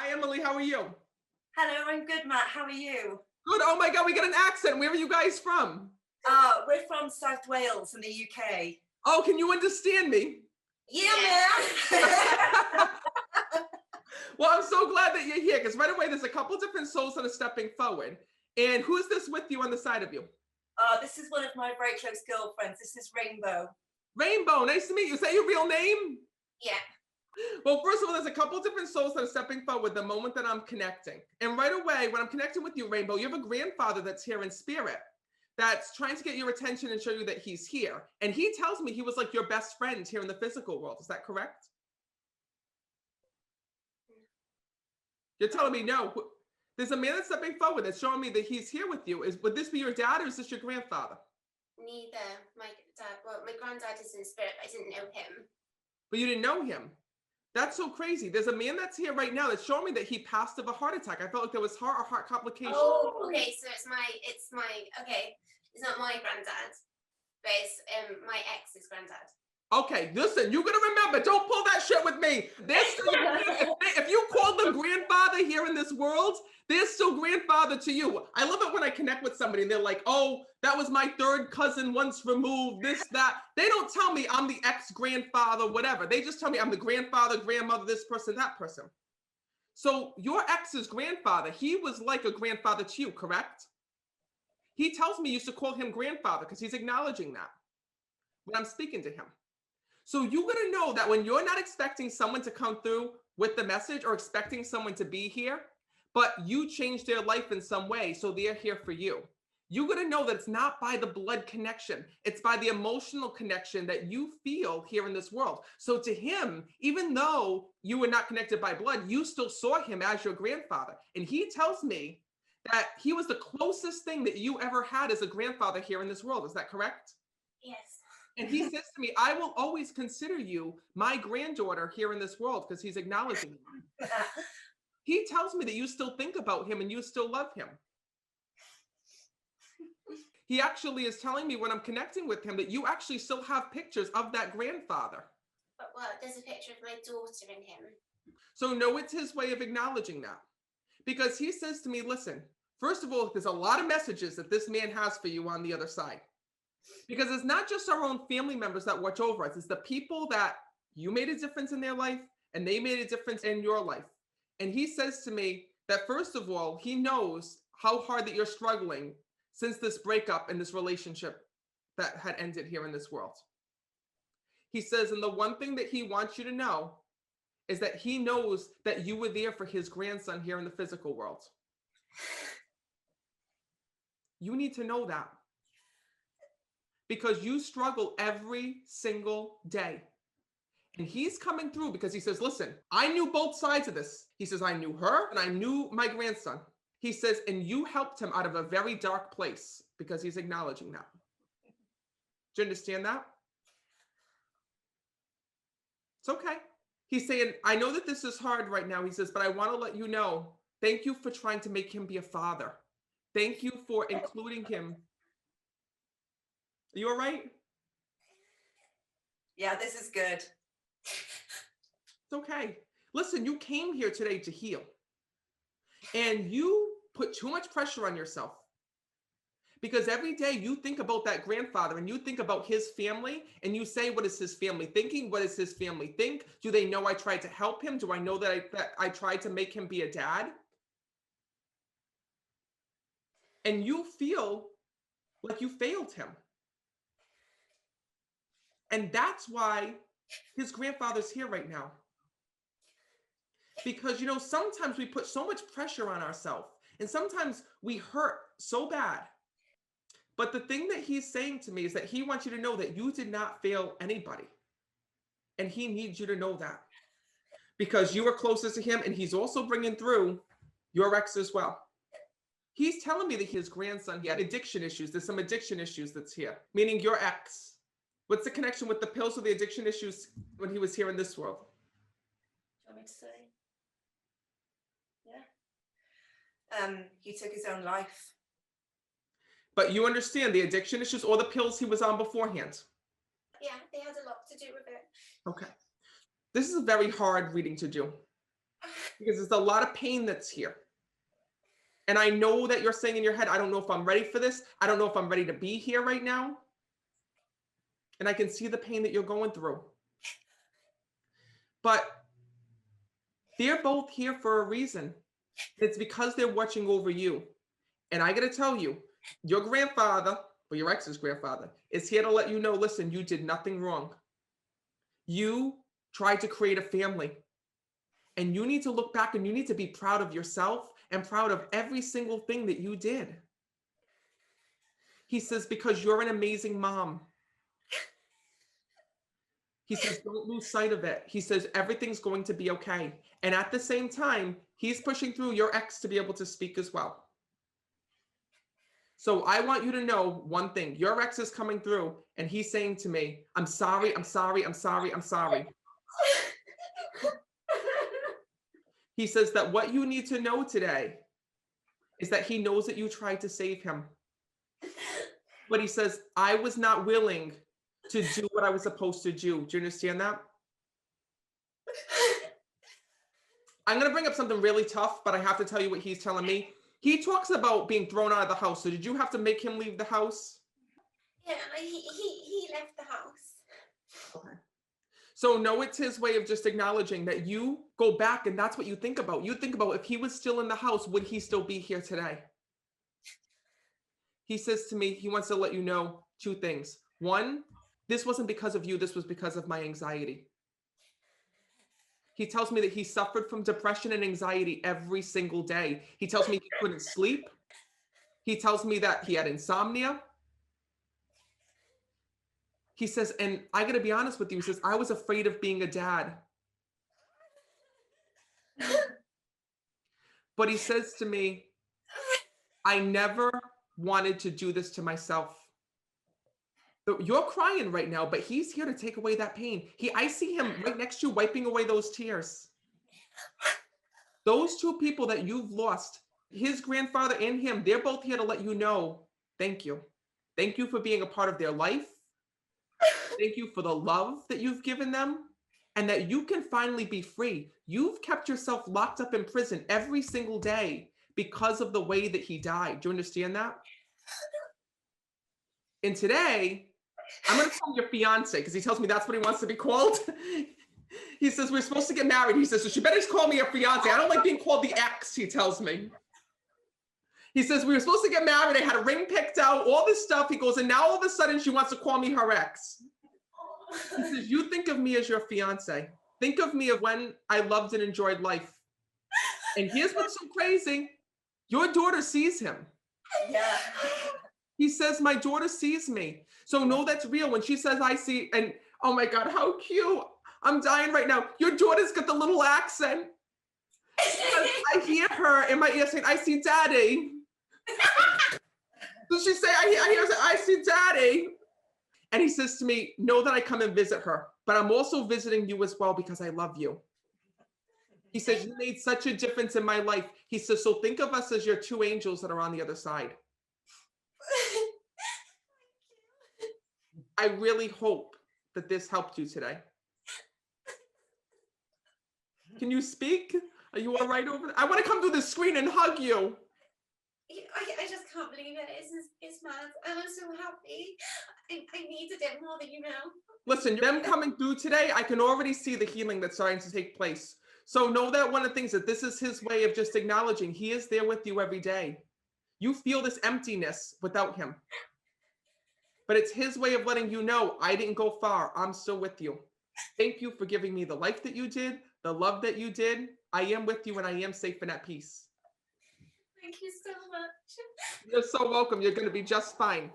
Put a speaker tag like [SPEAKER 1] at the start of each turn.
[SPEAKER 1] Hi, Emily. How are you?
[SPEAKER 2] Hello, I'm good, Matt. How are you?
[SPEAKER 1] Good. Oh my God, we got an accent. Where are you guys from?
[SPEAKER 2] We're from South Wales in the UK.
[SPEAKER 1] Oh, can you understand me?
[SPEAKER 2] Yeah, man.
[SPEAKER 1] Well, I'm so glad that you're here because right away there's a couple different souls that are stepping forward. And who's this with you on the side of you?
[SPEAKER 2] This is one of my very close girlfriends. This is Rainbow.
[SPEAKER 1] Rainbow, nice to meet you. Is that your real name?
[SPEAKER 2] Yeah.
[SPEAKER 1] Well, first of all, there's a couple different souls that are stepping forward the moment that I'm connecting. And right away, when I'm connecting with you, Rainbow, you have a grandfather that's here in spirit that's trying to get your attention and show you that he's here. And he tells me he was like your best friend here in the physical world. Is that correct? You're telling me no. There's a man that's stepping forward that's showing me that he's here with you. Would this be your dad or is this your grandfather?
[SPEAKER 3] Neither. My dad, well, my granddad is in spirit, but I didn't know him.
[SPEAKER 1] But you didn't know him. That's so crazy. There's a man that's here right now that's showing me that he passed of a heart attack. I felt like there was heart complications.
[SPEAKER 3] Oh, okay. So it's not my granddad, but it's my ex's granddad.
[SPEAKER 1] Okay, listen, you're gonna remember, don't pull that shit with me. There's still, if you call them grandfather here in this world, they're still grandfather to you. I love it when I connect with somebody and they're like, oh, that was my third cousin once removed, this, that. They don't tell me I'm the ex-grandfather, whatever. They just tell me I'm the grandfather, grandmother, this person, that person. So your ex's grandfather, he was like a grandfather to you, correct? He tells me you used to call him grandfather because he's acknowledging that when I'm speaking to him. So you gotta know that when you're not expecting someone to come through with the message or expecting someone to be here, but you changed their life in some way, so they're here for you. You gotta know that it's not by the blood connection, it's by the emotional connection that you feel here in this world. So to him, even though you were not connected by blood, you still saw him as your grandfather. And he tells me that he was the closest thing that you ever had as a grandfather here in this world. Is that correct?
[SPEAKER 3] Yes.
[SPEAKER 1] And he says to me, I will always consider you my granddaughter here in this world because he's acknowledging you. He tells me that you still think about him and you still love him. He actually is telling me when I'm connecting with him that you actually still have pictures of that grandfather.
[SPEAKER 3] But well, there's a picture of my daughter in him.
[SPEAKER 1] So no, it's his way of acknowledging that. Because he says to me, listen, first of all, there's a lot of messages that this man has for you on the other side. Because it's not just our own family members that watch over us. It's the people that you made a difference in their life and they made a difference in your life. And he says to me that first of all, he knows how hard that you're struggling since this breakup and this relationship that had ended here in this world. He says, and the one thing that he wants you to know is that he knows that you were there for his grandson here in the physical world. You need to know that. Because you struggle every single day. And he's coming through because he says, listen, I knew both sides of this. He says, I knew her and I knew my grandson. He says, and you helped him out of a very dark place because he's acknowledging that. Do you understand that? It's okay. He's saying, I know that this is hard right now. He says, but I want to let you know, thank you for trying to make him be a father. Thank you for including him. Are you all right?
[SPEAKER 2] Yeah, this is good.
[SPEAKER 1] It's okay. Listen, you came here today to heal. And you put too much pressure on yourself. Because every day you think about that grandfather and you think about his family and you say, what is his family thinking? What does his family think? Do they know I tried to help him? Do I know that I tried to make him be a dad? And you feel like you failed him. And that's why his grandfather's here right now. Because, you know, sometimes we put so much pressure on ourselves and sometimes we hurt so bad. But the thing that he's saying to me is that he wants you to know that you did not fail anybody. And he needs you to know that. Because you were closest to him and he's also bringing through your ex as well. He's telling me that his grandson, he had addiction issues. There's some addiction issues that's here, meaning your ex. What's the connection with the pills or the addiction issues when he was here in this world?
[SPEAKER 2] Do you want me to say? Yeah. He took his own life.
[SPEAKER 1] But you understand the addiction issues or the pills he was on beforehand?
[SPEAKER 3] Yeah, they had a lot to do with it.
[SPEAKER 1] Okay. This is a very hard reading to do. because there's a lot of pain that's here. And I know that you're saying in your head, I don't know if I'm ready for this. I don't know if I'm ready to be here right now. And I can see the pain that you're going through. But they're both here for a reason. It's because they're watching over you. And I got to tell you, your grandfather, or your ex's grandfather, is here to let you know, listen, you did nothing wrong. You tried to create a family. And you need to look back and you need to be proud of yourself and proud of every single thing that you did. He says, because you're an amazing mom. He says, don't lose sight of it. He says, everything's going to be okay. And at the same time, he's pushing through your ex to be able to speak as well. So I want you to know one thing. Your ex is coming through and he's saying to me, I'm sorry, I'm sorry, I'm sorry, I'm sorry. He says that what you need to know today is that he knows that you tried to save him. But he says, I was not willing to do what I was supposed to do. Do you understand that? I'm going to bring up something really tough, but I have to tell you what he's telling me. He talks about being thrown out of the house. So did you have to make him leave the house?
[SPEAKER 3] Yeah, he left the house.
[SPEAKER 1] Okay. So no, it's his way of just acknowledging that you go back and that's what you think about. You think about if he was still in the house, would he still be here today? He says to me, he wants to let you know two things. One, this wasn't because of you. This was because of my anxiety. He tells me that he suffered from depression and anxiety every single day. He tells me he couldn't sleep. He tells me that he had insomnia. He says, and I got to be honest with you, he says, I was afraid of being a dad. But he says to me, I never wanted to do this to myself. You're crying right now, but he's here to take away that pain. I see him right next to you wiping away those tears. Those two people that you've lost, his grandfather and him, they're both here to let you know, thank you. Thank you for being a part of their life. Thank you for the love that you've given them and that you can finally be free. You've kept yourself locked up in prison every single day because of the way that he died. Do you understand that? And today, I'm going to call him your fiance because he tells me that's what he wants to be called. He says, we're supposed to get married. He says, so she better just call me your fiance. I don't like being called the ex, he tells me. He says, we were supposed to get married. I had a ring picked out, all this stuff. He goes, and now all of a sudden she wants to call me her ex. He says, you think of me as your fiance. Think of me of when I loved and enjoyed life. And here's what's so crazy. Your daughter sees him.
[SPEAKER 2] Yeah.
[SPEAKER 1] He says, my daughter sees me. So know that's real. When she says, I see, and oh my God, how cute. I'm dying right now. Your daughter's got the little accent. I hear her in my ear saying, I see daddy. So she say, I hear her say, I see daddy. And he says to me, know that I come and visit her, but I'm also visiting you as well because I love you. He says, you made such a difference in my life. He says, so think of us as your two angels that are on the other side. I really hope that this helped you today. Can you speak? Are you all right over there? I want to come through the screen and hug you.
[SPEAKER 3] I just can't believe it. It's mad. And I'm so happy. I needed it more than you know.
[SPEAKER 1] Listen, them coming through today, I can already see the healing that's starting to take place. So know that one of the things that this is his way of just acknowledging he is there with you every day. You feel this emptiness without him. But it's his way of letting you know, I didn't go far. I'm still with you. Thank you for giving me the life that you did, the love that you did. I am with you and I am safe and at peace.
[SPEAKER 3] Thank you so much.
[SPEAKER 1] You're so welcome. You're going to be just fine.